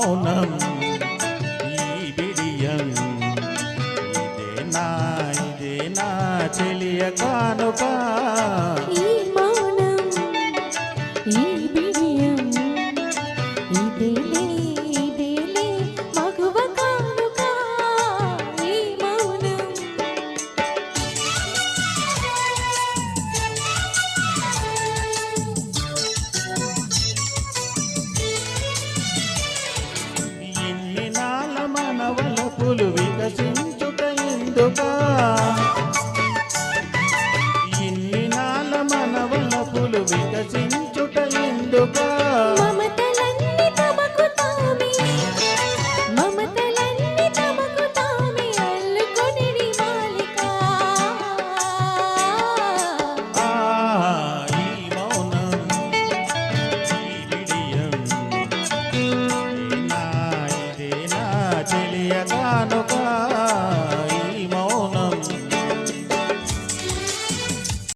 మౌనం ఈ బిడియం ఇదేనా చెలియ కానుక ఈ మౌనం ఈ బిడియం ఇదేలే మగువ కానుక ఈ మౌనం. ఇన్ని నాల మనవలపులు వికసించుట ఎందుకా ఇన్ని నాల మనవలపులు వికసించుట ఎందుకా మమతలన్నీ తమకు తామే అల్లుకొనిడి మాలిక. ఈ మౌనం ఈ బిడియం ఇదేనా చెలియ కానుక